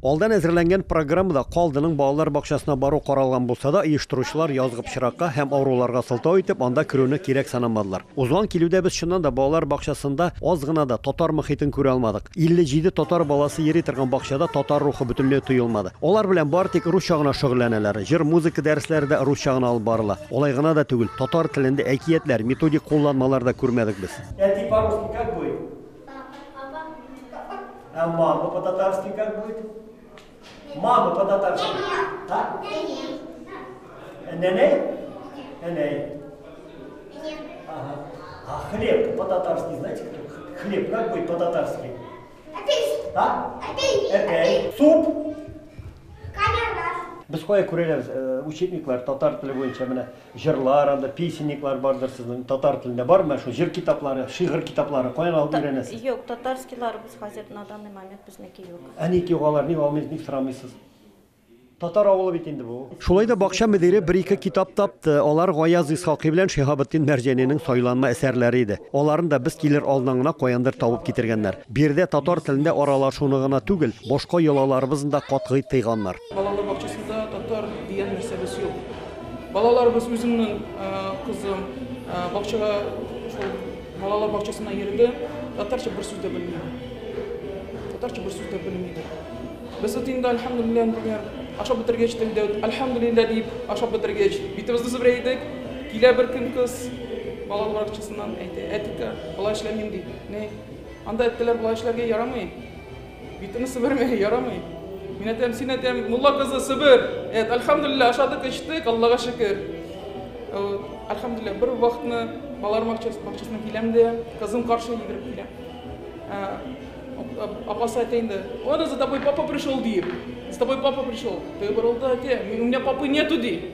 Алдан әзерленген программада Қалдының балалар бақшасына бару қаралған болса да, оештырушылар язгы пычракка һәм ауруларга сылтау итеп, анда кірүүнү керек санамадылар. Узган килүүдө биз чыннан да балалар бакчасында аз гына да татар мөхитин күрә алмадык. 57 татар баласы йөри торган бакчада татар рухы бүтүнләй тоелмады. Алар белән бары тик русча гына шөгыльләнәләр. Җыр, музыка дәресләре дә русча гына алып барыла. Алай гына да түгел, татар телендә әкиятләр, методик кулланмалар да күрмәдек без. Әти по-русски как будет? А мама по-татарски как будет? Мама по-татарски. А? Неней? Неней. Ага. А хлеб по-татарски, знаете кто? Хлеб как будет по-татарски? А? Суп? Biz qo'ya ko'ramiz, учебниклар татар tili bo'yicha mana jırlar, anda pесенниклар bardыр sizning tatar tilida bormi? Shu jir kitoblari, shig'ir kitoblari qo'yan olib o'rganasiz. Yo'q, tatarskilar biz hozir na данный момент bizniki yo'q. Aniki o'g'alarni olmaysiz, so'ramaysiz. Tatar avlı bit endi bu. Şulay da bakşa müdiri bir iki kitap taptı. Onlar Gayaz İshaqi bilen Şehabettin Mercani'nin soylanma eserleriydi. Onların da biz kilir aldığına koyandır tavıp getirgenler. Bir de Tatar tilinde aralaşunuguna tügül, boşka yolalarımızın da katgı tıyganlar. Balalar bakçasında Tatar diyen meselesi yok. Balalar biz özümün kızım bakçaga balalar bakçasına yerinde Tatarça bir söz de bilmiyor. Tatarça bir söz de bilmiyor. Biz atında elhamdülillah aşağı bitirgeç dilde elhamdülillah deyip aşağı bitirgeç bitimizni sıbraydık. Kila bir gün kız balalar bakçasından etika bala işlemeyim deyip. Ne? Anda ettiler bala işlerge yaramayın. Bitini sıbırmaya yaramayın. Minetem sinetem mulla kızı sıbır. Evet elhamdülillah aşağıda geçtik Allah'a şükür. Elhamdülillah bir vaktini balalar bakçasına kilemde kızım karşıya giderip kilem. Апасы айтайынды, он за тобой папа пришел, ди. За тобой папа пришел. Ты говорил, да, у меня папы нету, ди.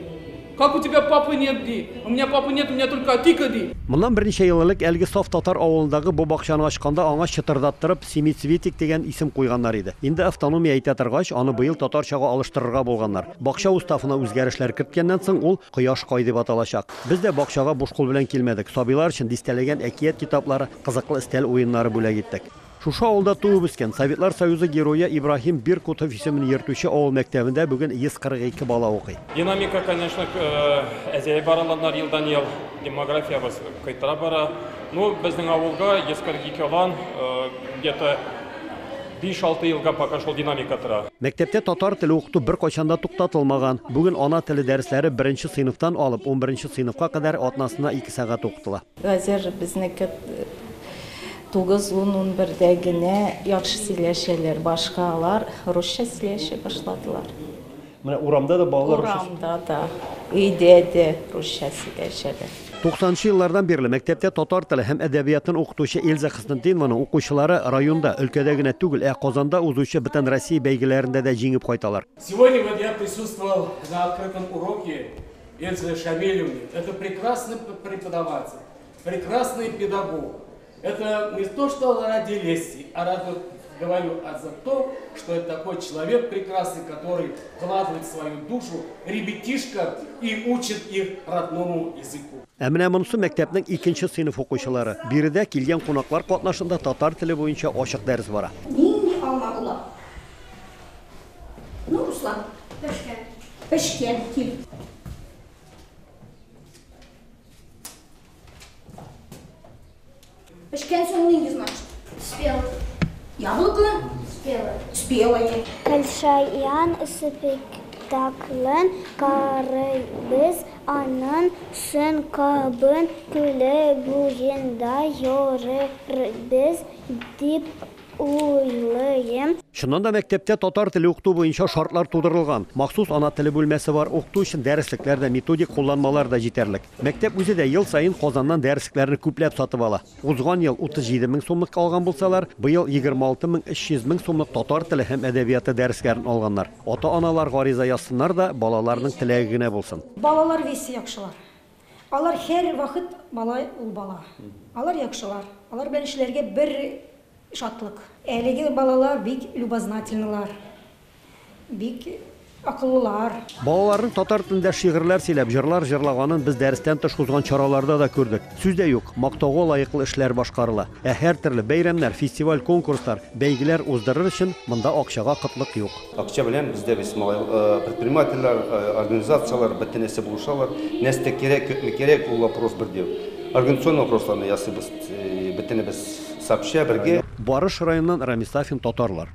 Как у тебя папы нет, ди? У меня папы нет, у меня только Атика, ди. Bundan bir neçə yıllık Elgi Saf Tatar avulundagı bu bakşanı açqanda ana çıtırdattırıb Simitsvitik degen isim qoyganlar idi. İndi avtonomiya итәтәргәч, аны быел татарчага алыштырырга булганнар. Бакча уставына үзгәрешләр кирткәннән соң ул Кояш кай дип аталачак. Без дә бакчага буш кул белән килмәдек. Сабыйлар өчен дистәләгән әкият китаплары, кызыклы стил уеннары бүләк иттек. Шуша авылда туып үскән Советлар Союзы герое Ибрахим Биркутов исемен йөртүче авыл мәктәбендә бүген 142 бала укый. Динамика, конечно, әзәй бараланнар елдан ел, демография кайтара бара. Ну, безнең авылга 142 алан, где-то 5-6 елга пока шул динамика тора. Мәктәптә татар теле укыту бер кайчанда туктатылмаган. Бүген ана теле дәресләре 1-нче сыйныфтан алып 11-нче сыйныфка кадәр атнасына 2 сәгать укытыла. Хәзер безнеке 9-11-дә генә яхшы сөйләшәләр, башкалар русча сөйләшә башладылар. Менә урамда да балалар Урамда да, өйдә дә русча сөйләшәләр. 90-нчы еллардан бирле мәктәптә татар теле һәм әдәбиятын укытучы Эльза Хыснетдинованың укучылары районда, өлкәдә генә түгел, Казанда узучы бөтен Россия бәйгеләрендә дә җиңеп кайталар. Сегодня вот я присутствовал на открытом уроке Эльзы Шамилевны. Это прекрасный преподаватель, прекрасный педагог. Это не то, что ради лести, а ради, говорю, за то, что это такой человек прекрасный, который вкладывает свою душу ребятишкам и учит их родному языку. Әмінә монысы мәктәпнең 2-нче сыйныф укучылары. Биредә килгән кунаклар катнашында татар теле буенча ачык дәрес бара. Нинди алмадылар? Ну, Руслан, пешкән кил. Пешкән соң нинди значит? Спел. Яблоко? Спела. Спелое. Большаян спектаклен карыйбыз, анын сынкабын күле буенда йөрербез дип уйлыйм. Шуннан да мәктәптә татар теле укыту буенча шартлар тудырылган. Махсус ана теле бүлмәсе бар, укыту өчен дәреслектәр дә, методик кулланмалар да җитәрлек. Мәктәп үзе дә ел сайын Казаннан дәреслекләрне күпләп сатып ала. Узган ел 37 мең сумлык алган булсалар, быел 26 мең 300 мең сумлык татар теле һәм әдәбияты дәресләрен алганнар. Ата-аналар гариза язсыннар да балаларның теләге генә булсын. Балалар весе яхшылар. Алар һәр вакыт бала ул бала. Алар яхшылар. Алар белән эшләргә бер шатлык. Әлеге балалар бик любознательнылар. Бик Акыллылар. Балаларның татар телендә шигырьләр сөйләп, җырлар җырлаганын без дәрестән тыш узган чараларда да күрдек. Сүз дә юк, мактауга лаеклы эшләр башкарыла. Һәр төрле бәйрәмнәр, фестиваль, конкурслар, бәйгеләр уздырыр өчен монда акчага кытлык юк. Акча белән бездә без предпринимательләр, организациялар бөтенесе булышалар. Нәрсә кирәк, күпме кирәк, ул вопрос бер. Организационный вопросларны ясыйбыз, бөтенебез сообща бергә. Барыш районыннан Рамис Сафин, татарлар.